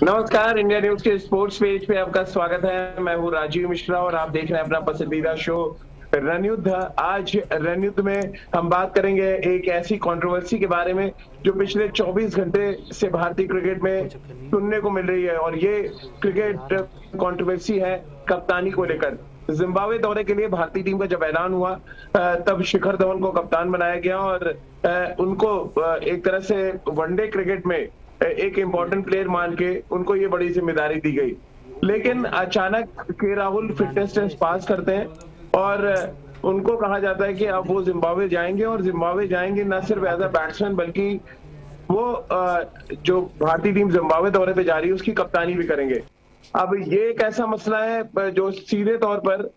नमस्कार, India news के sports page पे आपका स्वागत है। मैं हूँ राजीव मिश्रा और आप देख रहे हैं अपना पसंदीदा शो रणयुद्ध। आज रणयुद्ध में हम बात करेंगे एक ऐसी कंट्रोवर्सी के बारे में जो पिछले 24 घंटे से भारतीय क्रिकेट में सुनने को मिल रही है, और ये क्रिकेट कंट्रोवर्सी है कप्तानी को लेकर। जिम्बाब्वे दौरे के लिए भारतीय टीम का जब ऐलान हुआ तब शिखर धवन को कप्तान बनाया गया और उनको एक तरह से वनडे क्रिकेट में एक इम्पोर्टेंट प्लेयर मान के उनको ये बड़ी जिम्मेदारी दी गई। लेकिन अचानक के राहुल फिटनेस टेस्ट पास करते हैं और उनको कहा जाता है कि अब वो जिम्बाब्वे जाएंगे, और जिम्बाब्वे जाएंगे न सिर्फ एज अ बैट्समैन बल्कि वो जो भारतीय टीम जिम्बाब्वे दौरे पे जा रही है उसकी कप्तानी भी करेंगे। अब ये एक ऐसा मसला है जो सीधे तौर पर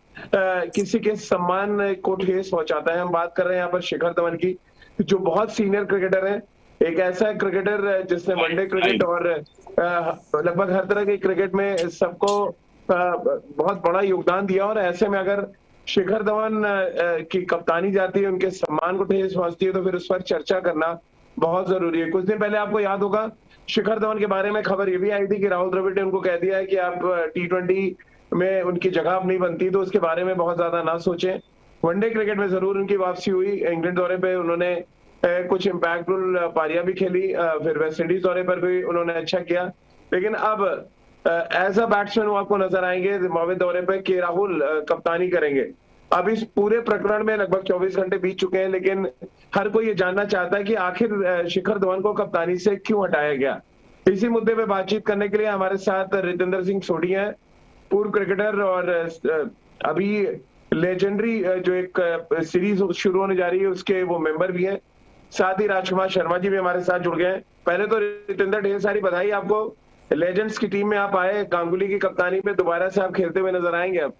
किसी के सम्मान को ठेस पहुंचाता है। हम बात कर रहे हैं यहाँ पर शिखर धवन की, जो बहुत सीनियर क्रिकेटर है, एक ऐसा क्रिकेटर जिसने वनडे क्रिकेट और लगभग हर तरह के क्रिकेट में सबको बहुत बड़ा योगदान दिया। और ऐसे में अगर शिखर धवन की कप्तानी जाती है, उनके सम्मान को ठेस पहुंचती है, तो फिर उस पर चर्चा करना बहुत जरूरी है। कुछ दिन पहले आपको याद होगा शिखर धवन के बारे में खबर ये भी आई थी कि राहुल द्रविड़ ने उनको कह दिया है कि आप T20 में उनकी जगह अब नहीं बनती, तो उसके बारे में बहुत ज्यादा ना सोचें। वनडे क्रिकेट में जरूर उनकी वापसी हुई। इंग्लैंड दौरे पे उन्होंने कुछ इम्पैक्टफुल पारियां भी खेली, फिर वेस्ट इंडीज दौरे पर भी उन्होंने अच्छा किया। लेकिन अब एज अ बैट्समैन वो आपको नजर आएंगे जिम्बाब्वे दौरे पे के राहुल कप्तानी करेंगे। अब इस पूरे प्रकरण में लगभग 24 घंटे बीत चुके हैं, लेकिन हर कोई ये जानना चाहता है कि आखिर शिखर धवन को कप्तानी से क्यों हटाया गया। इसी मुद्दे पे बातचीत करने के लिए हमारे साथ रितेंद्र सिंह सोढ़ी हैं, पूर्व क्रिकेटर और अभी लेजेंडरी जो एक सीरीज शुरू होने जा रही है उसके वो मेंबर भी हैं। साथ ही राजकुमार शर्मा जी भी हमारे साथ जुड़ गए हैं। पहले तो रितेंद्र, ढेर सारी बधाई आपको, लेजेंड्स की टीम में आप आए, गांगुली की कप्तानी पे दोबारा से आप खेलते हुए नजर आएंगे अब।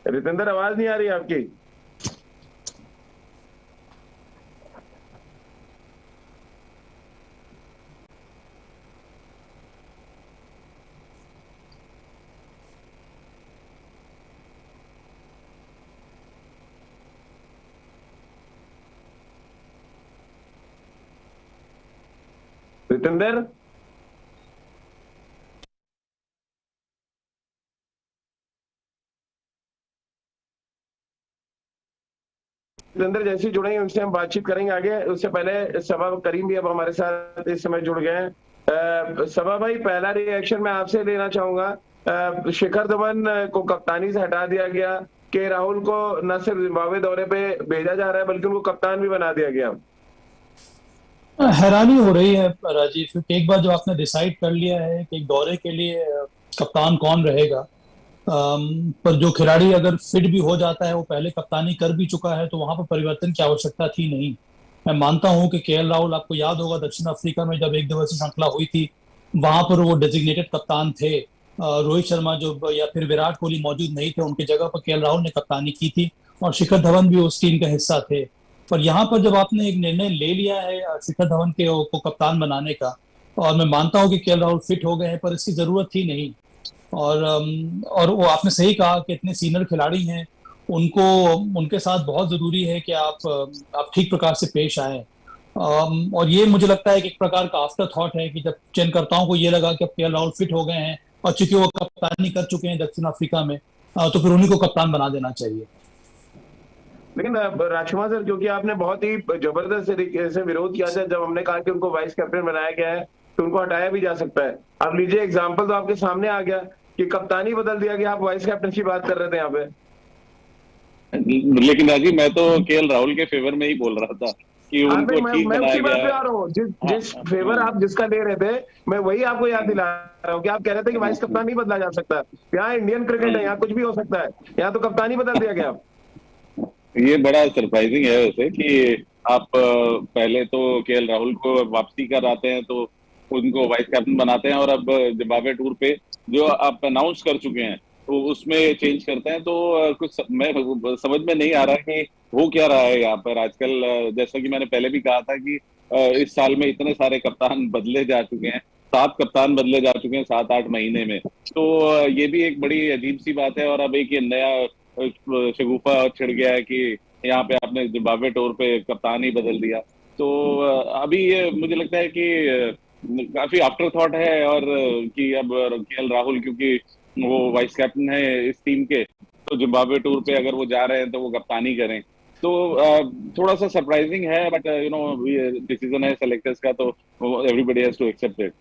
रितेंद्र, आवाज नहीं आ रही आपकी। रितेंद्र, रितेंद्र जैसे ही जुड़ेंगे उनसे हम बातचीत करेंगे आगे। उससे पहले सबा करीम भी अब हमारे साथ इस समय जुड़ गए हैं। सबा भाई, पहला रिएक्शन मैं आपसे लेना चाहूंगा। शिखर धवन को कप्तानी से हटा दिया गया, के राहुल को न सिर्फ जिम्बाब्वे दौरे पे भेजा जा रहा है बल्कि उनको कप्तान भी बना दिया गया। हैरानी हो रही है राजीव, क्योंकि एक बार जो आपने डिसाइड कर लिया है कि एक दौरे के लिए कप्तान कौन रहेगा, पर जो खिलाड़ी अगर फिट भी हो जाता है, वो पहले कप्तानी कर भी चुका है, तो वहां पर परिवर्तन की आवश्यकता थी नहीं। मैं मानता हूं कि KL राहुल, आपको याद होगा दक्षिण अफ्रीका में जब एक दिवसीय श्रृंखला हुई थी, वहां पर वो डेजिग्नेटेड कप्तान थे। रोहित शर्मा जो या फिर विराट कोहली मौजूद नहीं थे, उनकी जगह पर KL राहुल ने कप्तानी की थी, और शिखर धवन भी उस टीम का हिस्सा थे। पर यहाँ पर जब आपने एक निर्णय ले लिया है शिखर धवन के को कप्तान बनाने का, और मैं मानता हूं कि KL राहुल फिट हो गए हैं, पर इसकी जरूरत थी नहीं। और वो आपने सही कहा कि इतने सीनियर खिलाड़ी हैं, उनको उनके साथ बहुत जरूरी है कि आप ठीक प्रकार से पेश आए। और ये मुझे लगता है कि एक प्रकार का आफ्टर थॉट है कि जब चयनकर्ताओं को ये लगा कि अब KL राहुल फिट हो गए हैं और चूंकि वो कप्तानी कर चुके हैं दक्षिण अफ्रीका में, तो फिर उन्हीं को कप्तान बना देना चाहिए। लेकिन राजकुमार सर, क्योंकि आपने बहुत ही जबरदस्त तरीके से विरोध किया था जब हमने कहा कि उनको वाइस कैप्टन बनाया गया है तो उनको हटाया भी जा सकता है। अब लीजिए, एग्जाम्पल तो आपके सामने आ गया कि कप्तानी बदल दिया गया, आप वाइस कैप्टन की बात कर रहे थे यहाँ पे। लेकिन राजीव, मैं तो KL राहुल के फेवर में ही बोल रहा था कि उनको ठीक मैं बनाया उसी बात गया पे है। आ रहा हूँ, हाँ, जिस फेवर आप जिसका ले रहे थे, मैं वही आपको याद दिला रहा हूँ कि आप कह रहे थे कि वाइस कप्तान नहीं बदला जा सकता। यहाँ इंडियन क्रिकेट है, यहाँ कुछ भी हो सकता है, यहाँ तो कप्तानी बदल दिया गया। ये बड़ा सरप्राइजिंग है वैसे कि आप पहले तो KL राहुल को वापसी कर आते हैं, तो उनको वाइस कैप्टन बनाते हैं, और अब जिम्बाब्वे टूर पे जो आप अनाउंस कर चुके हैं तो उसमें चेंज करते हैं। तो मैं समझ में नहीं आ रहा कि हो क्या रहा है यहाँ पर आजकल। जैसा कि मैंने पहले भी कहा था कि इस साल में इतने सारे कप्तान बदले जा चुके हैं, 7 कप्तान बदले जा चुके हैं 7-8 महीने में। तो ये भी एक बड़ी अजीब सी बात है। और अब एक ये नया शगुफा छिड़ गया है कि यहाँ पे आपने जिम्बाब्वे टूर पे कप्तान ही बदल दिया। तो अभी ये मुझे लगता है कि काफी आफ्टर थॉट है। और कि अब केएल राहुल क्योंकि वो वाइस कैप्टन है इस टीम के, तो जिम्बाब्वे टूर पे अगर वो जा रहे हैं तो वो कप्तानी करें, तो थोड़ा सा सरप्राइजिंग है। बट डिसीजन है सेलेक्टर्स का, तो everybody has to accept it.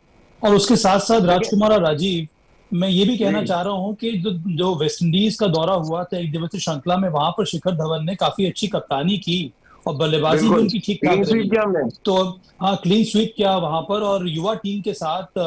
और उसके साथ साथ राजकुमार और राजीव, मैं ये भी कहना चाह रहा हूँ कि जो वेस्ट इंडीज का दौरा हुआ था एक दिवसीय श्रृंखला में, वहां पर शिखर धवन ने काफी अच्छी कप्तानी की और बल्लेबाजी भी उनकी ठीक ठाक रही। तो हाँ, क्लीन स्वीप किया वहां पर और युवा टीम के साथ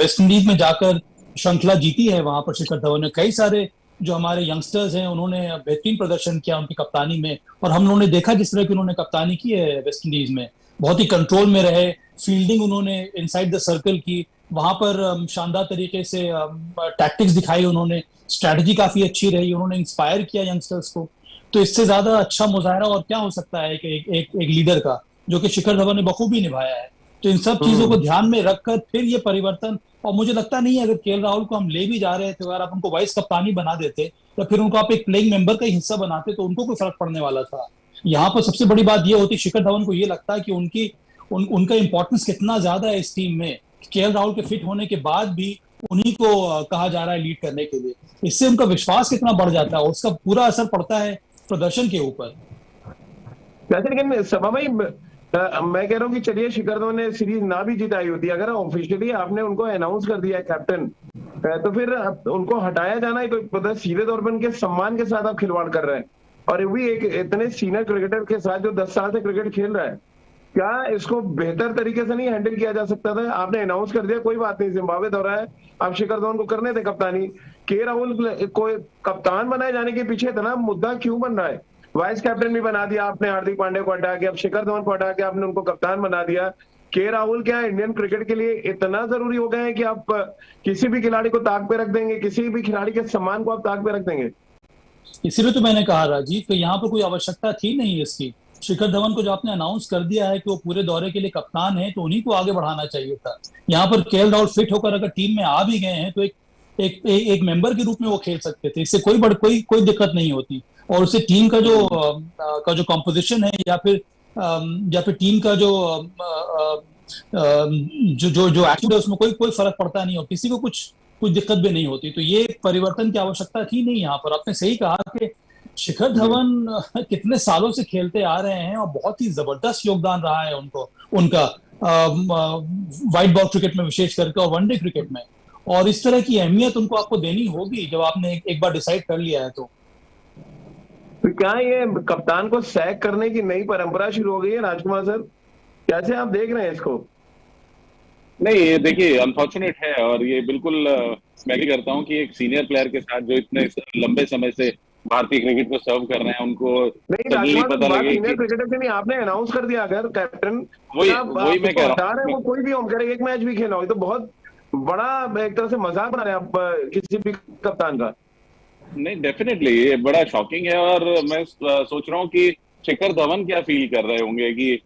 वेस्ट इंडीज में जाकर श्रृंखला जीती है। वहां पर शिखर धवन ने कई सारे जो हमारे यंगस्टर्स हैं उन्होंने बेहतरीन प्रदर्शन किया उनकी कप्तानी में। और हम लोगों ने देखा जिस तरह की उन्होंने कप्तानी की है वेस्ट इंडीज में, बहुत ही कंट्रोल में रहे, फील्डिंग उन्होंने इनसाइड द सर्कल की, वहां पर शानदार तरीके से टैक्टिक्स दिखाई उन्होंने, स्ट्रैटेजी काफी अच्छी रही, उन्होंने इंस्पायर किया यंगस्टर्स को। तो इससे ज्यादा अच्छा मुजाहरा और क्या हो सकता है एक लीडर का, जो कि शिखर धवन ने बखूबी निभाया है। तो इन सब चीजों को ध्यान में रखकर फिर ये परिवर्तन, और मुझे लगता नहीं है अगर केएल राहुल को हम ले भी जा रहे थे, अगर आप उनको वाइस कप्तानी बना देते या फिर उनको आप एक प्लेइंग मेंबर का हिस्सा बनाते तो उनको कोई फर्क पड़ने वाला था। यहाँ पर सबसे बड़ी बात ये होती, शिखर धवन को ये लगता है कि उनका इंपॉर्टेंस कितना ज्यादा है इस टीम में, केएल राहुल के फिट होने के बाद भी उन्हीं को कहा जा रहा है लीड करने के लिए। इससे उनका विश्वास कितना बढ़ जाता है और उसका पूरा असर पड़ता है प्रदर्शन के ऊपर। लेकिन सभा भाई, मैं कह रहा हूँ कि चलिए शिखर धवन ने सीरीज ना भी जिताई होती, अगर ऑफिशियली आपने उनको अनाउंस कर दिया है कैप्टन, तो फिर उनको हटाया जाना है तो सीधे तौर पर उनके सम्मान के साथ आप खिलवाड़ कर रहे हैं। और भी एक इतने सीनियर क्रिकेटर के साथ जो 10 साल से क्रिकेट खेल रहा है, क्या इसको बेहतर तरीके से नहीं हैंडल किया जा सकता था? आपने अनाउंस कर दिया, कोई बात नहीं, जिम्बाब्वे दौरा है, आप शिखर धवन को करने थे कप्तानी। के राहुल को कप्तान बनाए जाने के पीछे इतना मुद्दा क्यों बन रहा है? वाइस कैप्टन भी बना दिया आपने हार्दिक पांड्या को हटा के, अब शिखर धवन को हटा के आपने उनको कप्तान बना दिया। के राहुल क्या इंडियन क्रिकेट के लिए इतना जरूरी हो गए हैं कि आप किसी भी खिलाड़ी को ताक पे रख देंगे, किसी भी खिलाड़ी के सम्मान को आप ताक पे रख देंगे? इसीलिए तो मैंने कहा राजीव कि यहाँ पर कोई आवश्यकता थी नहीं इसकी। शिखर धवन को जो आपने अनाउंस कर दिया है कि वो पूरे दौरे के लिए कप्तान है, तो उन्हीं को आगे बढ़ाना चाहिए था। यहाँ पर केएल राहुल फिट होकर अगर टीम में आ भी गए हैं तो एक मेंबर के रूप में वो खेल सकते थे, इससे कोई दिक्कत नहीं होती। और उससे टीम का जो कंपोजिशन है या फिर टीम का जो एक्शन है उसमें कोई फर्क पड़ता नहीं, और किसी को कुछ दिक्कत भी नहीं होती। तो ये परिवर्तन की आवश्यकता थी नहीं यहाँ पर। आपने सही कहा कि शिखर धवन कितने सालों से खेलते आ रहे हैं और बहुत ही जबरदस्त योगदान रहा है उनका व्हाइट बॉल क्रिकेट में विशेष करके और वनडे क्रिकेट में, और इस तरह की अहमियत उनको आपको देनी होगी जब आपने एक बार डिसाइड कर लिया है। तो क्या ये कप्तान को सैक करने की नई परंपरा शुरू हो गई है राजकुमार सर? कैसे आप देख रहे हैं इसको? नहीं, ये देखिए अनफॉर्चुनेट है, और ये बिल्कुल मैं भी करता हूँ कि एक सीनियर प्लेयर के साथ जो इतने लंबे समय से भारतीय क्रिकेट को सर्व कर रहे हैं, उनको नहीं पता लगे सीनियर क्रिकेटर से नहीं, आपने अनाउंस कर दिया अगर कैप्टन, वही मैं कह रहा हूँ, वो कोई भी हम करे एक मैच भी खेला हो, तो बहुत बड़ा एक तरह से मजाक बना रहे हैं आप किसी भी कप्तान का। नहीं, डेफिनेटली ये बड़ा शॉकिंग है। और मैं सोच रहा हूँ कि शिखर धवन क्या फील कर रहे होंगे कि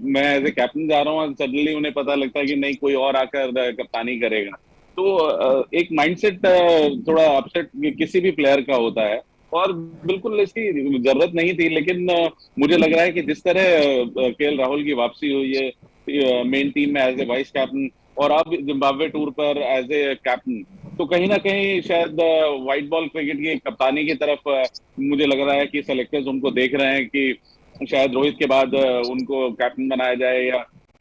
मैं एज ए कैप्टन जा रहा हूँ, सडनली उन्हें पता लगता है कि नहीं, कोई और आकर कप्तानी करेगा। तो एक माइंडसेट थोड़ा अपसेट किसी भी प्लेयर का होता है, और बिल्कुल इसकी जरूरत नहीं थी। लेकिन मुझे लग रहा है कि जिस तरह केएल राहुल की वापसी हुई है मेन टीम में एज ए वाइस कैप्टन, और अब जिम्बाब्वे टूर पर एज ए कैप्टन, तो कहीं ना कहीं शायद व्हाइट बॉल क्रिकेट की कप्तानी की तरफ मुझे लग रहा है कि सेलेक्टर्स उनको देख रहे हैं कि शायद रोहित के बाद उनको कैप्टन बनाया जाए, या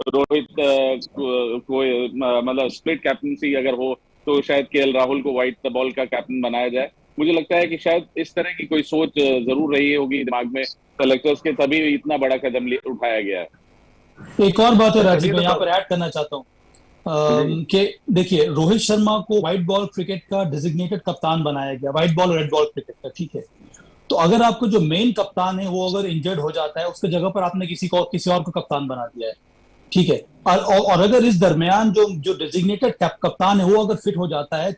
रोहित कोई मतलब स्प्लिट कैप्टनसी अगर हो तो शायद केएल राहुल को व्हाइट बॉल का कैप्टन बनाया जाए। मुझे लगता है कि शायद इस तरह की कोई सोच जरूर रही होगी दिमाग में सेलेक्टर्स के, तभी इतना बड़ा कदम उठाया गया है। एक और बात है राजीव, मैं यहाँ पर ऐड करना चाहता हूँ कि देखिए, रोहित शर्मा को व्हाइट बॉल क्रिकेट का डेजिग्नेटेड कप्तान बनाया गया, व्हाइट बॉल और रेड बॉल क्रिकेट का, ठीक है। तो अगर आपको जो मेन कप्तान है वो अगर इंजर्ड हो जाता है, उसके जगह पर आपने किसी और को कप्तान बना दिया है, ठीक है। और अगर इस दरमियान जो डेजिग्नेटेड कप्तान है वो अगर फिट हो जाता है,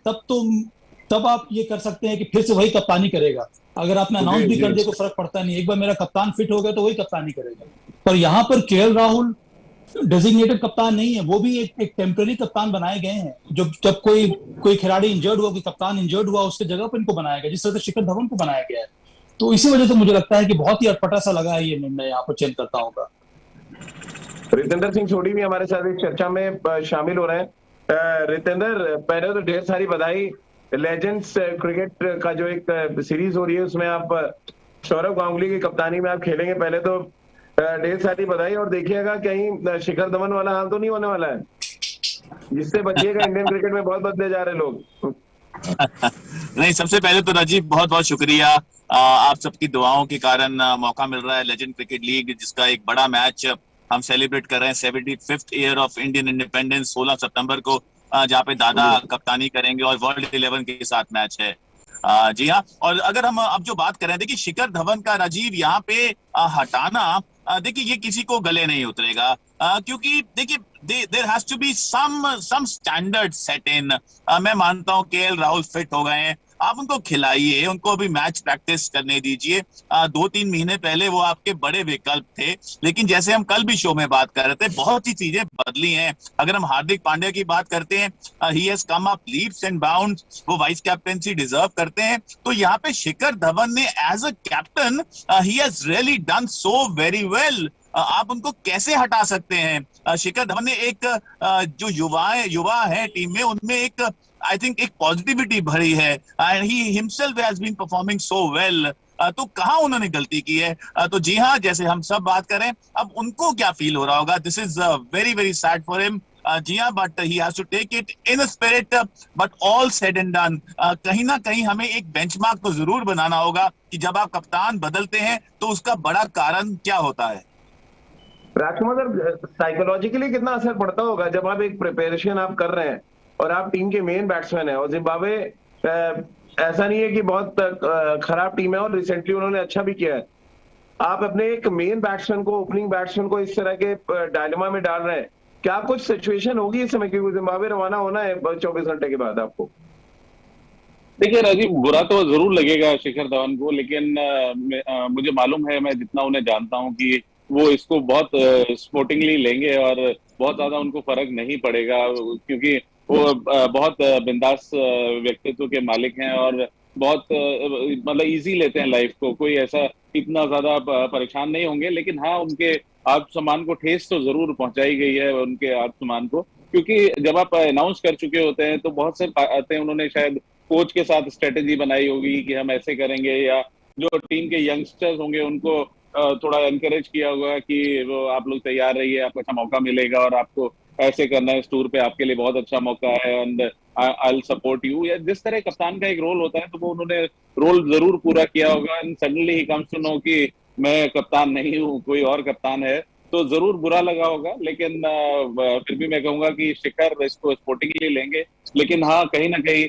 तब आप ये कर सकते हैं कि फिर से वही कप्तानी करेगा। अगर आपने अनाउंस भी कर दिया तो फर्क पड़ता नहीं, एक बार मेरा कप्तान फिट हो गया तो वही कप्तानी करेगा। पर यहाँ पर केएल राहुल डेजिग्नेटेड कप्तान नहीं है, वो भी एक टेम्पररी कप्तान बनाए गए हैं। जब कोई खिलाड़ी इंजर्ड हुआ, कोई कप्तान इंजर्ड हुआ, उसके जगह पर इनको बनाया गया, जिस तरह से शिखर धवन को बनाया गया है। तो इसी वजह से मुझे लगता है कि बहुत ही अटपटा सा लगा है ये निर्णय यहाँ पर चयनकर्ताओं का। रितेंद्र सिंह सोढी भी हमारे साथ इस चर्चा में शामिल हो रहे हैं। रितेंद्र, पहले तो ढेर सारी बधाई। लेजेंड्स क्रिकेट का जो एक सीरीज हो रही है उसमें आप सौरव गांगुली की कप्तानी में आप खेलेंगे। पहले तो ढेर सारी बधाई। और देखिएगा कहीं शिखर धवन वाला हाल तो नहीं होने वाला है, जिससे बचिएगा। इंडियन क्रिकेट में बहुत बदले जा रहे लोग। नहीं, सबसे पहले तो राजीव बहुत बहुत शुक्रिया। आप सबकी दुआओं के कारण मौका मिल रहा है लेजेंड क्रिकेट लीग, जिसका एक बड़ा मैच हम सेलिब्रेट कर रहे हैं 75th year of Indian independence 16 सितंबर को, जहाँ पे दादा कप्तानी करेंगे और वर्ल्ड 11 के साथ मैच है। जी हाँ, और अगर हम अब जो बात करें, देखिए शिखर धवन का राजीव यहाँ पे हटाना, देखिए ये किसी को गले नहीं उतरेगा, क्योंकि देखिए there has to be some standard set in. मैं मानता हूँ केएल राहुल फिट हो गए हैं, आप उनको खिलाइए, उनको अभी मैच प्रैक्टिस करने दीजिए। 2-3 महीने पहले वो आपके बड़े विकल्प थे, लेकिन जैसे हम कल भी शो में बात कर रहे थे, बहुत सी चीजें बदली हैं। अगर हम हार्दिक पांड्या की बात करते हैं, he has come up leaps and bounds, वो वाइस कैप्टेंसी डिजर्व करते हैं। तो यहाँ पे शिखर धवन ने as a captain he has really done so very well. आप उनको कैसे हटा सकते हैं? शिखर धवन ने एक जो युवा है टीम में, उनमें एक आई थिंक एक पॉजिटिविटी भरी है, and he himself has been performing so well. तो कहाँ उन्होंने गलती की है? तो जी हाँ, जैसे हम सब बात करें, अब उनको क्या फील हो रहा होगा? This is very very sad for him. जी हाँ, but he has to take it in spirit. But all said and done, कहीं ना कहीं हमें एक बेंचमार्क तो जरूर बनाना होगा कि जब आप कप्तान बदलते हैं तो उसका बड़ा कारण क्या होता है। राजकुमार सर, साइकोलॉजिकली कितना असर पड़ता होगा जब आप एक प्रिपरेशन आप कर रहे हैं और आप टीम के मेन बैट्समैन है, और जिम्बाब्वे ऐसा नहीं है कि बहुत खराब टीम है, और रिसेंटली उन्होंने अच्छा भी किया है। आप अपने एक मेन बैट्समैन को, ओपनिंग बैट्समैन को इस तरह के डायलेमा में डाल रहे हैं। क्या कुछ सिचुएशन होगी इस समय, क्योंकि जिम्बाब्वे रवाना होना है 24 घंटे के बाद आपको? देखिए राजीव, बुरा तो जरूर लगेगा शिखर धवन को, लेकिन मुझे मालूम है, मैं जितना उन्हें जानता हूं, कि वो इसको बहुत स्पोर्टिंगली लेंगे और बहुत ज्यादा उनको फर्क नहीं पड़ेगा, क्योंकि वो बहुत बिंदास व्यक्तित्व के मालिक हैं और बहुत मतलब इजी लेते हैं लाइफ को। कोई ऐसा इतना ज्यादा परेशान नहीं होंगे। लेकिन हाँ, उनके आत्मसम्मान को ठेस तो जरूर पहुंचाई गई है, उनके आत्मसम्मान को, क्योंकि जब आप अनाउंस कर चुके होते हैं तो बहुत से बातें उन्होंने शायद कोच के साथ स्ट्रेटेजी बनाई होगी कि हम ऐसे करेंगे, या जो टीम के यंगस्टर्स होंगे उनको थोड़ा एनकरेज किया होगा कि वो आप लोग तैयार रहिए, आपको अच्छा मौका मिलेगा और आपको ऐसे करना है, इस टूर पे आपके लिए बहुत अच्छा मौका है, and I will support you. या जिस तरह कप्तान का एक रोल होता है, तो वो उन्होंने रोल जरूर पूरा किया होगा। And suddenly he comes to know कि मैं कप्तान नहीं हूँ, कोई और कप्तान है, तो जरूर बुरा लगा होगा। लेकिन फिर भी मैं कहूंगा कि शिखर इसको स्पोर्टिंगली लेंगे, लेकिन हाँ, कहीं ना कहीं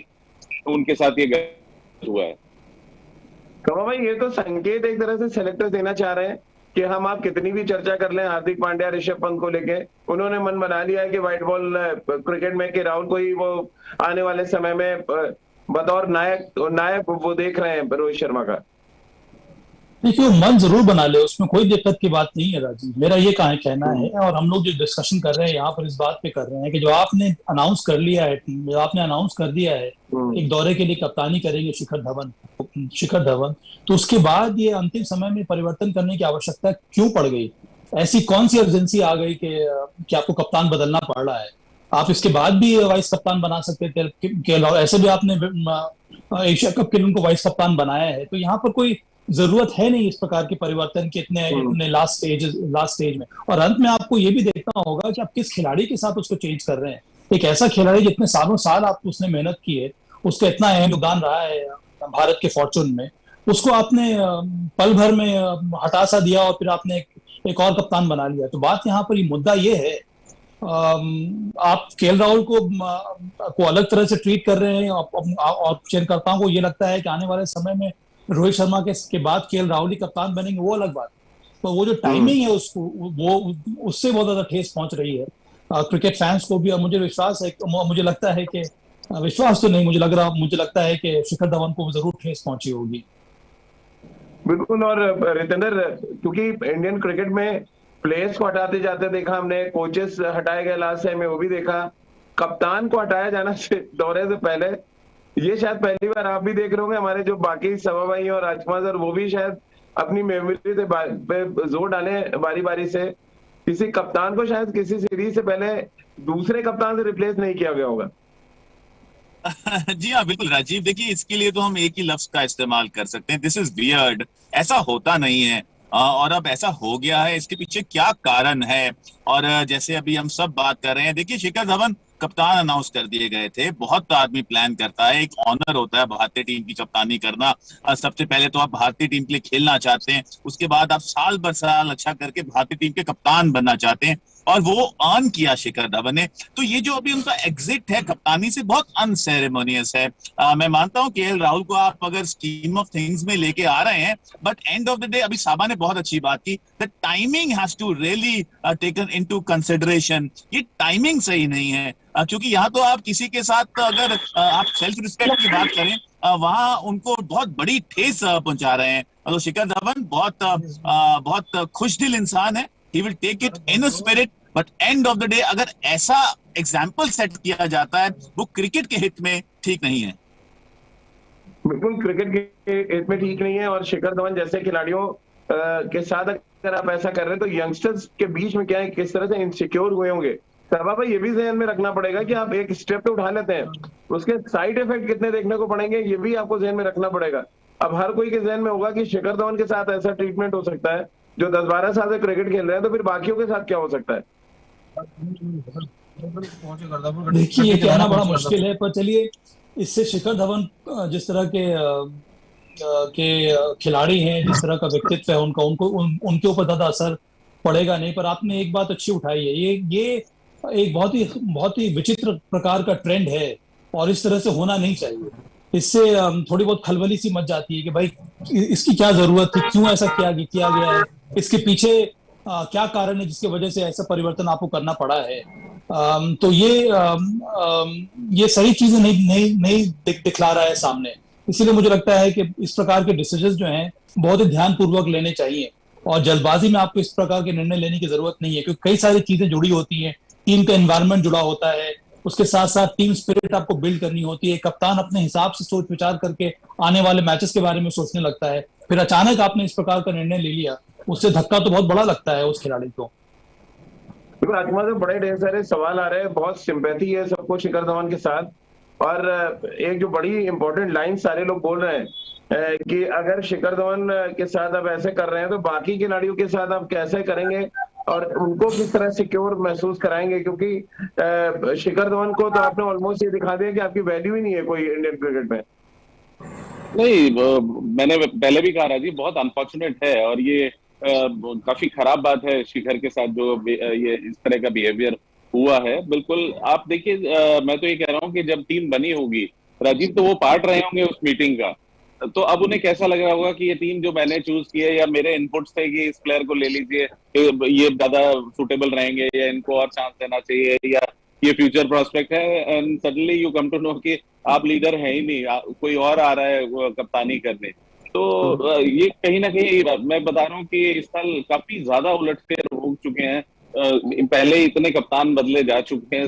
उनके साथ ये गलत हुआ है। कमा भाई, ये तो संकेत एक तरह से सेलेक्टर देना चाह रहे हैं कि हम आप कितनी भी चर्चा कर लें हार्दिक पांड्या, ऋषभ पंत को लेके, उन्होंने मन बना लिया है कि व्हाइट बॉल क्रिकेट में के राहुल को ही वो आने वाले समय में बतौर नायक वो देख रहे हैं रोहित शर्मा का। देखिए, वो मन जरूर बना ले, उसमें कोई दिक्कत की बात नहीं है राजीव। मेरा ये कहना है, और हम लोग जो डिस्कशन कर रहे हैं यहाँ पर इस बात पे कर रहे हैं कि जो आपने अनाउंस कर लिया है, टीम जो आपने अनाउंस कर दिया है एक दौरे के लिए कप्तानी करेंगे शिखर धवन, तो उसके बाद ये अंतिम समय में परिवर्तन करने की आवश्यकता क्यों पड़ गई? ऐसी कौन सी अर्जेंसी आ गई कि आपको कप्तान बदलना पड़ रहा है? आप इसके बाद भी वाइस कप्तान बना सकते थे, ऐसे भी आपने एशिया कप के लिए उनको वाइस कप्तान बनाया है। तो यहाँ पर कोई जरूरत है नहीं इस प्रकार के परिवर्तन के इतने लास्ट स्टेज में। और अंत में आपको ये भी देखना होगा कि आप किस खिलाड़ी के साथ उसको चेंज कर रहे हैं। एक ऐसा खिलाड़ी जितने सालों साल आपको उसने मेहनत की है, उसका इतना अहम योगदान रहा है भारत के फॉर्चून में, उसको आपने पल भर में हटा सा दिया और फिर आपने एक और कप्तान बना लिया। तो बात यहाँ पर मुद्दा ये है, आप केएल राहुल को अलग तरह से ट्रीट कर रहे हैं, और चयनकर्ताओं को ये लगता है कि आने वाले समय में रोहित शर्मा के बाद केएल राहुल ही कप्तान बनेंगे, वो अलग बात। तो वो जो टाइमिंग है उसको वो उससे बहुत ज्यादा ठेस पहुंच रही है क्रिकेट फैंस को भी। और मुझे विश्वास है, मुझे लगता है कि विश्वास तो नहीं, मुझे लगता है कि शिखर धवन को जरूर ठेस पहुंची होगी। बिल्कुल। और रितेंद्र, क्योंकि इंडियन क्रिकेट में प्लेयर्स को हटाते जाते देखा हमने, कोचेस हटाए गए लास्ट टाइम में, वो भी देखा, कप्तान को हटाया जाना दौरे से पहले, ये शायद पहली बार आप भी देख रहे होंगे। हमारे जो बाकी सवा भाई और राजकुमार सर वो भी शायद अपनी मेमोरी पे जोर डालें बारी बारी से, किसी कप्तान को शायद किसी सीरीज से पहले दूसरे कप्तान से रिप्लेस नहीं किया गया होगा। जी हाँ, बिल्कुल राजीव। देखिए, इसके लिए तो हम एक ही लफ्ज का इस्तेमाल कर सकते हैं, दिस इज वियर्ड। ऐसा होता नहीं है, और अब ऐसा हो गया है, इसके पीछे क्या कारण है? और जैसे अभी हम सब बात कर रहे हैं, देखिए शिखर धवन कप्तान अनाउंस कर दिए गए थे। बहुत आदमी प्लान करता है, एक ऑनर होता है भारतीय टीम की कप्तानी करना। सबसे पहले तो आप भारतीय टीम के लिए खेलना चाहते हैं, उसके बाद आप साल बर साल अच्छा करके भारतीय टीम के कप्तान बनना चाहते हैं, और वो अर्न किया शिखर धवन ने। तो ये जो अभी उनका एग्जिट है कप्तानी से, बहुत अनसेरेमोनियस है। मैं मानता हूं केएल राहुल को आप अगर स्कीम ऑफ थिंग्स में लेके आ रहे हैं, but end of the day, अभी साबा ने बहुत अच्छी बात की, the timing has to really taken into consideration. ये टाइमिंग सही नहीं है, क्योंकि यहाँ तो आप किसी के साथ अगर आप सेल्फ रिस्पेक्ट की बात करें, वहां उनको बहुत बड़ी ठेस पहुंचा रहे हैं। तो शिखर धवन बहुत खुशदिल इंसान है, he will take it in a spirit, but end of the day अगर ऐसा एग्जाम्पल सेट किया जाता है, वो क्रिकेट के हित में ठीक नहीं है। बिल्कुल क्रिकेट के हित में ठीक नहीं है, और शिखर धवन जैसे खिलाड़ियों के साथ अगर आप ऐसा कर रहे हैं तो यंगस्टर्स के बीच में क्या है, किस तरह से इनसिक्योर हुए होंगे। सभा भाई ये भी ध्यान में रखना पड़ेगा कि आप एक स्टेप तो उठा लेते हैं, उसके साइड इफेक्ट कितने देखने को पड़ेंगे, ये भी आपको ध्यान में रखना पड़ेगा। अब हर कोई के ध्यान में होगा कि शिखर धवन के साथ ऐसा ट्रीटमेंट हो सकता है, जो 10-12 साल से क्रिकेट खेल रहे हैं, तो फिर बाकियों के साथ क्या हो सकता है? देखिए, ये कहना बड़ा मुश्किल है, पर चलिए, इससे शिखर धवन जिस तरह के खिलाड़ी हैं, जिस तरह का व्यक्तित्व है उनका, उनके ऊपर ज्यादा असर पड़ेगा नहीं। पर आपने एक बात अच्छी उठाई है, ये एक बहुत ही विचित्र प्रकार का ट्रेंड है, और इस तरह से होना नहीं चाहिए। इससे थोड़ी बहुत खलबली सी मच जाती है कि भाई इसकी क्या जरूरत थी, क्यों ऐसा किया गया है, इसके पीछे क्या कारण है जिसकी वजह से ऐसा परिवर्तन आपको करना पड़ा है। तो ये सही चीजें नहीं दिखला रहा है सामने। इसीलिए मुझे लगता है कि इस प्रकार के डिसीजन जो हैं बहुत ही ध्यानपूर्वक लेने चाहिए, और जल्दबाजी में आपको इस प्रकार के निर्णय लेने की जरूरत नहीं है, क्योंकि कई सारी चीजें जुड़ी होती हैं, टीम का एनवायरनमेंट जुड़ा होता है, उसके साथ साथ टीम स्पिरिट आपको बिल्ड करनी होती है। कप्तान अपने हिसाब से सोच विचार करके आने वाले मैचेस के बारे में सोचने लगता है, फिर अचानक आपने इस प्रकार का निर्णय ले लिया, उससे धक्का तो बहुत बड़ा लगता है उस खिलाड़ी को। राजकुमार से बड़े ढेर सारे सवाल आ रहे हैं, बहुत सिंपैथी है सबको शिखर धवन के साथ, और एक जो बड़ी इंपॉर्टेंट लाइन सारे लोग बोल रहे हैं कि अगर शिखर धवन के साथ आप ऐसे कर रहे हैं तो बाकी खिलाड़ियों के साथ आप कैसे करेंगे और उनको किस तरह सिक्योर महसूस कराएंगे, क्योंकि शिखर धवन को तो आपने ऑलमोस्ट ये दिखा दिया कि आपकी वैल्यू ही नहीं है कोई इंडियन क्रिकेट में। नहीं, मैंने पहले भी कहा राजीव, बहुत अनफॉर्चुनेट है, और ये काफी खराब बात है शिखर के साथ जो ये इस तरह का बिहेवियर हुआ है। बिल्कुल, आप देखिए, मैं तो ये कह रहा हूँ कि जब टीम बनी होगी राजीव, तो वो पार्ट रहे होंगे उस मीटिंग का, तो अब उन्हें कैसा लग रहा होगा कि ये टीम जो मैंने चूज की है, या मेरे इनपुट्स थे कि इस प्लेयर को ले लीजिए, ये ज्यादा सुटेबल रहेंगे, या इनको और चांस देना चाहिए, या ये फ्यूचर प्रोस्पेक्ट है, and suddenly you come to know कि आप लीडर है ही नहीं, कोई और आ रहा है कप्तानी करने। तो ये कहीं ना कहीं मैं बता रहा हूँ कि इस साल काफी ज्यादा उलटफेर हो चुके हैं। पहले इतने कप्तान बदले जा चुके हैं,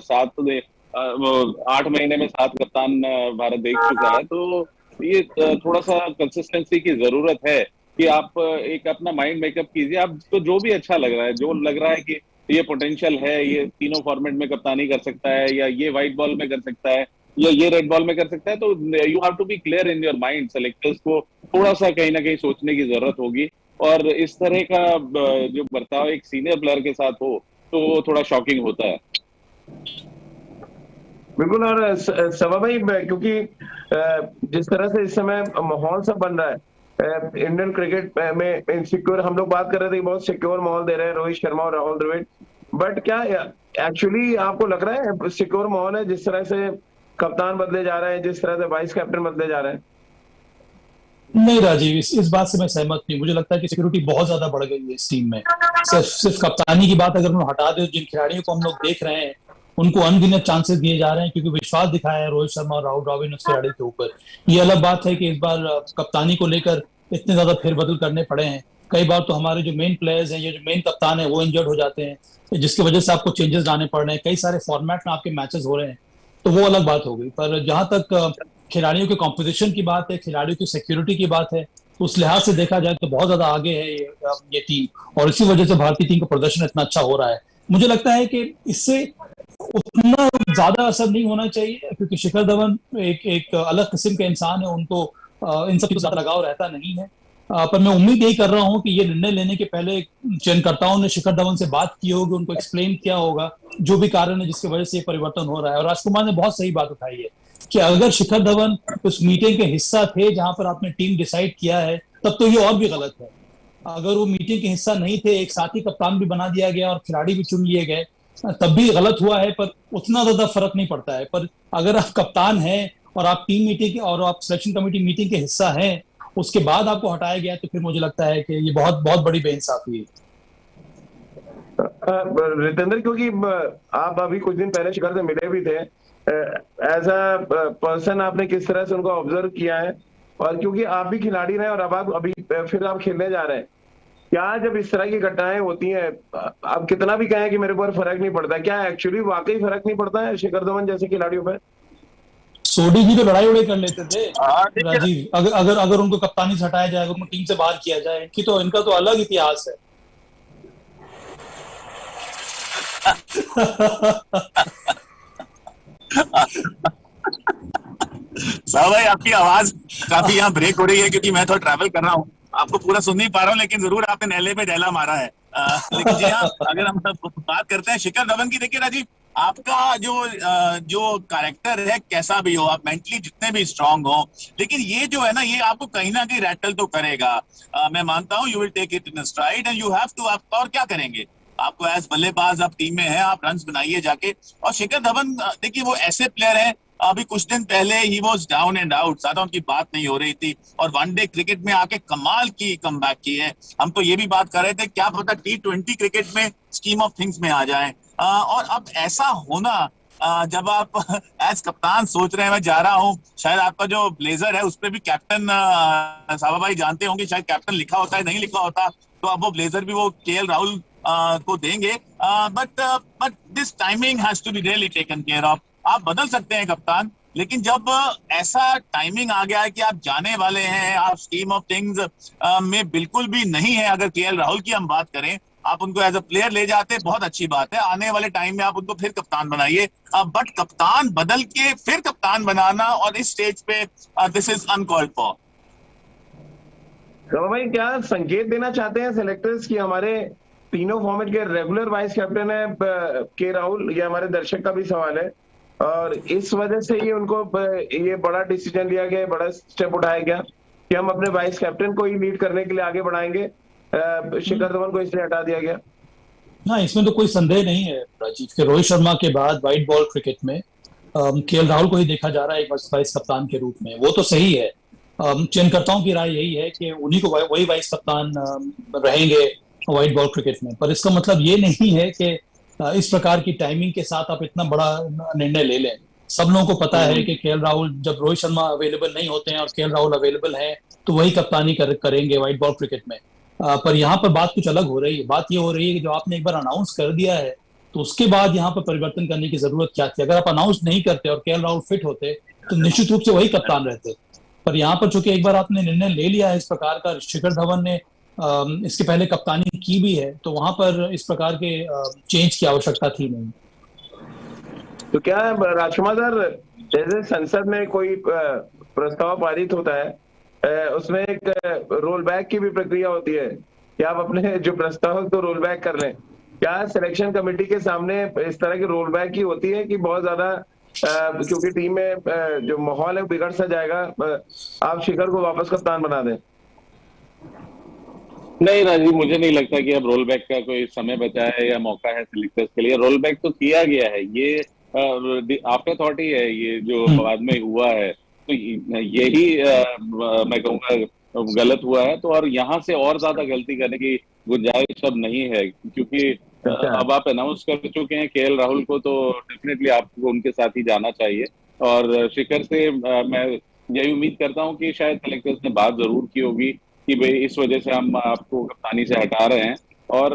8 महीने में 7 कप्तान भारत देख चुका है। तो ये थोड़ा सा कंसिस्टेंसी की जरूरत है कि आप एक अपना माइंड मेकअप कीजिए। आपको जो भी अच्छा लग रहा है, जो लग रहा है कि ये पोटेंशियल है, ये तीनों फॉर्मेट में कप्तानी कर सकता है, या ये व्हाइट बॉल में कर सकता है, या ये रेड बॉल में कर सकता है, तो you have to be clear in your mind. Selectors को थोड़ा सा कहीं ना कहीं सोचने की जरूरत होगी, और इस तरह का जो बर्ताव एक सीनियर प्लेयर के साथ हो तो वो थोड़ा शॉकिंग होता है। बिल्कुल, और सवा भाई, क्योंकि जिस तरह से इस समय माहौल सब बन रहा है इंडियन क्रिकेट में, इनसिक्योर, हम लोग बात कर रहे थे बहुत सिक्योर माहौल दे रहे हैं रोहित शर्मा और राहुल द्रविड़, बट क्या एक्चुअली आपको लग रहा है सिक्योर माहौल है जिस तरह से कप्तान बदले जा रहे हैं, जिस तरह से वाइस कैप्टन बदले जा रहे हैं? नहीं राजीव, इस बात से मैं सहमत नहीं। मुझे लगता है कि सिक्योरिटी बहुत ज्यादा बढ़ गई है इस टीम में। सिर्फ कप्तानी की बात अगर हम हटा दें, जिन खिलाड़ियों को हम लोग देख रहे हैं उनको अनगिनत चांसेस दिए जा रहे हैं, क्योंकि विश्वास दिखाया है रोहित शर्मा और राहुल द्रविड़ उस खिलाड़ी के ऊपर। ये अलग बात है कि इस बार कप्तानी को लेकर इतने ज्यादा फेरबदल करने पड़े हैं, कई बार तो हमारे जो मेन प्लेयर्स हैं, ये जो मेन कप्तान है, वो इंजर्ड हो जाते हैं, जिसकी वजह से आपको चेंजेस लाने पड़ रहे हैं, कई सारे फॉर्मेट में आपके मैचेस हो रहे हैं, तो वो अलग बात हो गई। पर जहां तक खिलाड़ियों के कॉम्पोजिशन की बात है, खिलाड़ियों की सिक्योरिटी की बात है, तो उस लिहाज से देखा जाए तो बहुत ज्यादा आगे है ये टीम, और इसी वजह से भारतीय टीम का प्रदर्शन इतना अच्छा हो रहा है। मुझे लगता है कि इससे उतना ज्यादा असर नहीं होना चाहिए, क्योंकि शिखर धवन एक एक अलग किस्म के इंसान है, उनको इन सब चीजों से ज्यादा लगाव रहता नहीं है। पर मैं उम्मीद यही कर रहा हूं कि ये निर्णय लेने के पहले चयनकर्ताओं ने शिखर धवन से बात की होगी, उनको एक्सप्लेन किया होगा जो भी कारण है जिसकी वजह से ये परिवर्तन हो रहा है। और राजकुमार ने बहुत सही बात उठाई है कि अगर शिखर धवन उस मीटिंग के हिस्सा थे जहां पर आपने टीम डिसाइड किया है, तब तो ये और भी गलत है। अगर वो मीटिंग के हिस्सा नहीं थे, एक साथी कप्तान भी बना दिया गया और खिलाड़ी भी चुन लिए गए, तब भी गलत हुआ है, पर उतना ज्यादा फर्क नहीं पड़ता है। पर अगर आप कप्तान हैं और आप टीम मीटिंग और आप सिलेक्शन कमेटी मीटिंग के हिस्सा हैं, उसके बाद आपको हटाया गया, तो फिर मुझे लगता है कि ये बहुत बहुत बड़ी बेइंसाफी है। रितेंद्र, क्योंकि आप अभी कुछ दिन पहले शिखर से मिले भी थे, एज अ पर्सन आपने किस तरह से उनको ऑब्जर्व किया है, और क्योंकि आप भी खिलाड़ी रहे और अब आप अभी फिर आप खेलने जा रहे हैं, क्या जब इस तरह की घटनाएं होती हैं, आप कितना भी कहें कि मेरे पर फर्क नहीं पड़ता, क्या एक्चुअली वाकई फर्क नहीं पड़ता है शिखर धवन जैसे खिलाड़ियों पर? सोडी जी तो लड़ाई उड़ाई कर लेते थे राजीव, अगर अगर अगर उनको कप्तानी से हटाया जाए, अगर उनको टीम से बाहर किया जाए, इनका तो अलग इतिहास है। साहब भाई, आपकी आवाज काफी यहाँ ब्रेक हो रही है, क्योंकि मैं थोड़ा ट्रैवल कर रहा हूँ, आपको पूरा सुन नहीं पा रहा हूँ, लेकिन जरूर आपने नहले पे डैला मारा है। लेकिन जी हाँ, अगर हम बात करते हैं शिखर धवन की, देखिए राजीव, आपका जो कैरेक्टर है, कैसा भी हो, आप मेंटली जितने भी स्ट्रांग हो, लेकिन ये जो है ना, ये आपको कहीं ना कहीं रैटल तो करेगा। मैं मानता हूँ you will take it in stride and you have to, आप और क्या करेंगे, आपको एज बल्लेबाज आप टीम में हैं, आप रन्स बनाइए जाके। और शिखर धवन देखिए, वो ऐसे प्लेयर है, अभी कुछ दिन पहले he was down and out, ज्यादा उनकी बात नहीं हो रही थी, और वनडे क्रिकेट में आके कमाल की कमबैक की है। हम तो ये भी बात कर रहे थे, क्या पता T20 क्रिकेट में स्कीम ऑफ थिंग्स में आ जाए। और अब ऐसा होना, जब आप एज कप्तान सोच रहे हैं, मैं जा रहा हूँ, शायद आपका जो ब्लेजर है उस पर भी कैप्टन, साबा भाई जानते होंगे, शायद कैप्टन लिखा होता है, नहीं लिखा होता, तो अब वो ब्लेजर भी वो KL राहुल को देंगे। But this timing has to be really taken care of. आप बदल सकते हैं कप्तान, लेकिन जब ऐसा टाइमिंग आ गया है कि आप जाने वाले हैं, आप स्कीम ऑफ थिंग्स में बिल्कुल भी नहीं है। अगर KL राहुल की हम बात करें, आप उनको एज अ प्लेयर ले जाते, बहुत अच्छी बात है, आने वाले टाइम में आप उनको फिर कप्तान बनाइए, बट कप्तान बदल के फिर कप्तान बनाना और इस स्टेज पे, दिस इज अनकॉल्ड फॉर। तो भाई, क्या संकेत देना चाहते हैं सेलेक्टर्स कि हमारे तीनों फॉर्मेट के रेगुलर वाइस कैप्टन है के राहुल, ये हमारे दर्शक का भी सवाल है, और इस वजह से ये उनको ये बड़ा डिसीजन लिया गया, बड़ा स्टेप उठाया गया कि हम अपने वाइस कैप्टन को ही लीड करने के लिए आगे बढ़ाएंगे, शिखर धवन को इसलिए हटा दिया गया? हाँ, इसमें तो कोई संदेह नहीं है राजीव के रोहित शर्मा के बाद व्हाइट बॉल क्रिकेट में KL राहुल को ही देखा जा रहा है एक वाइस कप्तान के रूप में। वो तो सही है, चयनकर्ताओं की राय यही है कि उन्हीं को वही वाइस कप्तान रहेंगे व्हाइट बॉल क्रिकेट में। पर इसका मतलब ये नहीं है कि इस प्रकार की टाइमिंग के साथ आप इतना बड़ा निर्णय ले लें। सब लोगों को पता है कि KL राहुल, जब रोहित शर्मा अवेलेबल नहीं होते हैं और KL राहुल अवेलेबल है, तो वही कप्तानी करेंगे व्हाइट बॉल क्रिकेट में। पर यहाँ पर बात कुछ अलग हो रही है। बात ये हो रही है कि जो आपने एक बार अनाउंस कर दिया है, तो उसके बाद यहाँ पर परिवर्तन करने की जरूरत क्या थी? अगर आप अनाउंस नहीं करते और KL राहुल फिट होते, तो निश्चित रूप से वही कप्तान रहते। पर यहाँ पर चूंकि एक बार आपने निर्णय ले लिया है इस प्रकार का, शिखर धवन ने इसके पहले कप्तानी की भी है, तो वहां पर इस प्रकार के चेंज की आवश्यकता थी नहीं। तो क्या राजकुमार सर, जैसे संसद में कोई प्रस्ताव पारित होता है, उसमें एक रोल बैक की भी प्रक्रिया होती है कि आप अपने जो प्रस्ताव तो रोल बैक कर लें, क्या सिलेक्शन कमेटी के सामने इस तरह की रोल बैक की होती है कि बहुत ज्यादा क्योंकि टीम में जो माहौल है बिगड़ सा जाएगा, आप शिखर को वापस कप्तान बना दें? नहीं राजीव, मुझे नहीं लगता कि अब रोल बैक का कोई समय बचा है या मौका है सिलेक्टर्स के लिए। रोल बैक तो किया गया है, ये आफ्टर थॉट ही है, ये जो बाद में हुआ है, तो यही मैं कहूँगा गलत हुआ है। तो और यहाँ से और ज्यादा गलती करने की गुंजाइश अब नहीं है, क्योंकि अब आप अनाउंस कर चुके हैं KL राहुल को, तो डेफिनेटली आपको उनके साथ ही जाना चाहिए। और शिखर से मैं यही उम्मीद करता हूँ कि शायद कलेक्टर्स ने बात जरूर की होगी कि भाई इस वजह से हम आपको कप्तानी से हटा रहे हैं। और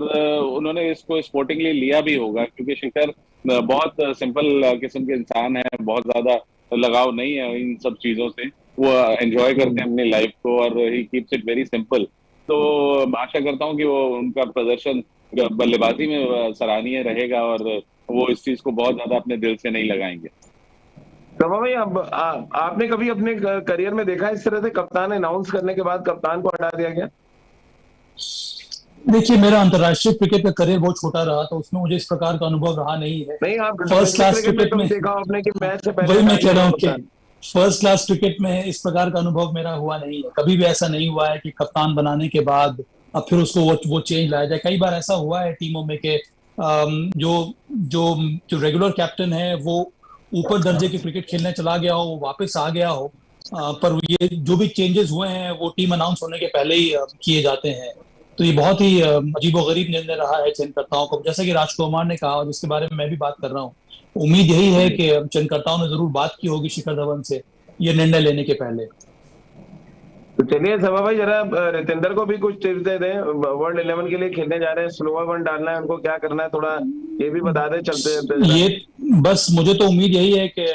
उन्होंने इसको स्पोर्टिंगली लिया भी होगा, क्योंकि शिखर बहुत सिंपल किस्म के इंसान है, बहुत ज्यादा लगाव नहीं है इन सब चीजों से। वो एंजॉय करते हैं अपनी लाइफ को और he keeps it very simple. तो आशा करता हूँ कि वो उनका प्रदर्शन बल्लेबाजी में सराहनीय रहेगा और वो इस चीज को बहुत ज्यादा अपने दिल से नहीं लगाएंगे। सभा भाई, अब आपने कभी अपने करियर में देखा इस तरह से कप्तान अनाउंस करने के बाद कप्तान को हटा दिया गया? देखिए, मेरा अंतर्राष्ट्रीय क्रिकेट का करियर बहुत छोटा रहा, तो उसमें मुझे इस प्रकार का अनुभव रहा नहीं है। नहीं, आप फर्स्ट क्लास क्रिकेट में देखा आपने कि मैच से पहले, वही मैं कह रहा हूँ कि फर्स्ट क्लास क्रिकेट में इस प्रकार का अनुभव मेरा हुआ नहीं है। कभी भी ऐसा नहीं हुआ है कि कप्तान बनाने के बाद अब फिर उसको वो चेंज लाया जाए। कई बार ऐसा हुआ है टीमों में कि जो जो जो रेगुलर कैप्टन है वो ऊपर दर्जे के क्रिकेट खेलने चला गया हो, वो वापस आ गया हो, पर ये जो भी चेंजेस हुए हैं वो टीम अनाउंस होने के पहले ही किए जाते हैं। तो ये बहुत ही अजीबोगरीब निर्णय रहा है चयनकर्ताओं को, जैसा कि राजकुमार ने कहा और जिसके बारे में मैं भी बात कर रहा हूँ। उम्मीद यही है कि चयनकर्ताओं ने जरूर बात की होगी शिखर धवन से ये निर्णय लेने के पहले। तो चलिए सभा भाई, जरा रितेंद्र को भी कुछ टिप्स दे दें। वर्ल्ड 11 के लिए खेलने जा रहे हैं, स्लोअर वन डालना है उनको, क्या करना है थोड़ा ये भी बता दें चलते। ये बस मुझे तो उम्मीद यही है कि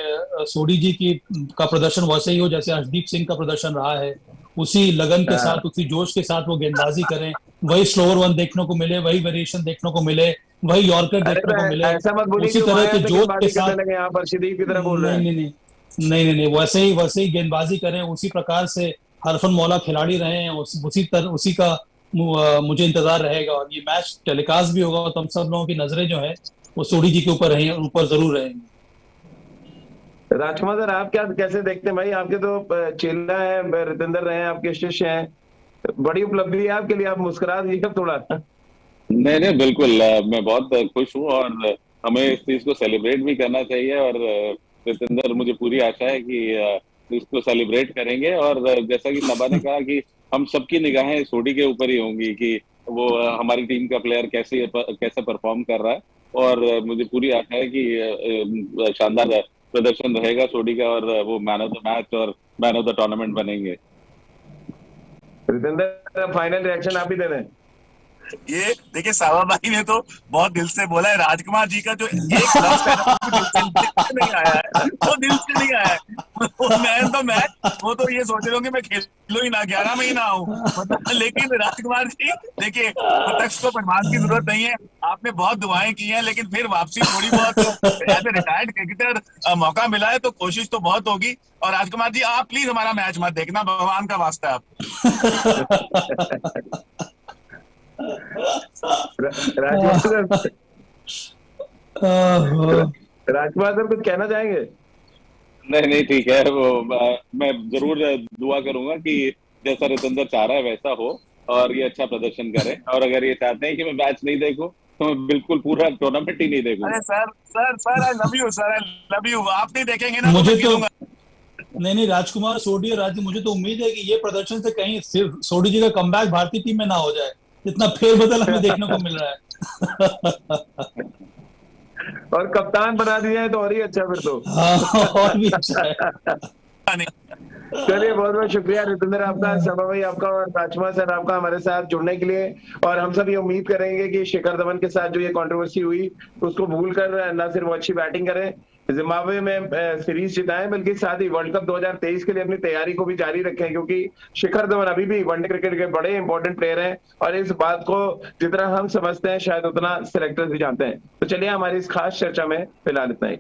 सोडी जी का प्रदर्शन वैसे ही हो जैसे अर्शदीप सिंह का प्रदर्शन रहा है। उसी लगन के साथ, उसी जोश के साथ वो गेंदबाजी करें, वही स्लोअर वन देखने को मिले, वही वेरिएशन देखने को मिले, वही यॉर्कर देखने को मिले। ऐसा मत बोलिए उसी तरह के जोश के साथ आप अर्शदीप की तरह बोल रहे हैं। नहीं, वैसे ही गेंदबाजी करें, उसी प्रकार से हरफन मौला खिलाड़ी रहे हैं, उसी का मुझे इंतजार रहेगा। और ये मैच टेलीकास्ट भी होगा तो हम सब लोगों की नजरें जो है वो सोडी जी के ऊपर जरूर रहेंगी। राजकुमार सर, आप कैसे देखते हैं भाई? आपके तो चेला है, रितेंद्र रहे हैं, आपके शिष्य हैं, बड़ी उपलब्धि है आपके लिए, आप मुस्कुरा दीजिए थोड़ा। नहीं, बिल्कुल, मैं बहुत खुश हूँ और हमें इस चीज को सेलिब्रेट भी करना चाहिए। और रितेंद्र, मुझे पूरी आशा है कि इसको सेलिब्रेट करेंगे। और जैसा कि सबा ने कहा कि हम सबकी निगाहें सोडी के ऊपर ही होंगी कि वो हमारी टीम का प्लेयर कैसे परफॉर्म कर रहा है। और मुझे पूरी आशा है कि शानदार प्रदर्शन रहेगा सोडी का और वो मैन ऑफ द मैच और मैन ऑफ द टूर्नामेंट बनेंगे। रितेंद्र, फाइनल रिएक्शन आप ही दे रहे हैं। ये देखिए, सावा भाई ने तो बहुत दिल से बोला है। राजकुमार जी का जो एक लफ्ज है वो दिल से नहीं आया है, वो दिल से नहीं आया है। वो तो ये सोच रहे होंगे मैं खेलूं ही ना, 11 में ही ना आऊं। लेकिन राजकुमार जी देखिए, प्रत्यक्ष को प्रमाण की जरूरत नहीं है। आपने बहुत दुआएं की हैं, लेकिन फिर वापसी थोड़ी बहुत एज ए रिटायर्ड क्रिकेटर मौका मिला है तो कोशिश तो बहुत होगी। और राजकुमार जी, आप प्लीज हमारा मैच मत देखना, भगवान का वास्ता है आप। राजकुमार सर कुछ कहना चाहेंगे? नहीं, ठीक है। वो मैं जरूर दुआ करूंगा कि जैसा रितेंद्र चाह रहा है वैसा हो और ये अच्छा प्रदर्शन करे। और अगर ये चाहते हैं कि मैं मैच नहीं देखूं तो मैं बिल्कुल पूरा टूर्नामेंट ही नहीं देखूंगा। अरे sir I love you sir, I love you. आप नहीं देखेंगे ना मुझे तो नहीं, राजकुमार, सोडी और राजू, मुझे तो उम्मीद है कि ये प्रदर्शन से कहीं सिर्फ सोडी जी का कमबैक भारतीय टीम में ना हो जाए, इतना फेरबदल हमें देखने को मिल रहा है। और कप्तान बना दिया है तो और ही अच्छा, फिर तो और भी अच्छा है। चलिए, बहुत बहुत शुक्रिया रितेंद्र आपका, सबा भाई आपका और राजकुमार सर आपका हमारे साथ जुड़ने के लिए। और हम सब ये उम्मीद करेंगे कि शिखर धवन के साथ जो ये कंट्रोवर्सी हुई उसको भूल कर न सिर्फ वो अच्छी बैटिंग करें, जिम्बाब्वे में सीरीज जिताएं, बल्कि साथ ही वर्ल्ड कप 2023 के लिए अपनी तैयारी को भी जारी रखें, क्योंकि शिखर धवन अभी भी वनडे क्रिकेट के बड़े इंपॉर्टेंट प्लेयर हैं। और इस बात को जितना हम समझते हैं शायद उतना सिलेक्टर्स भी जानते हैं। तो चलिए, हमारी इस खास चर्चा में फिलहाल इतना ही।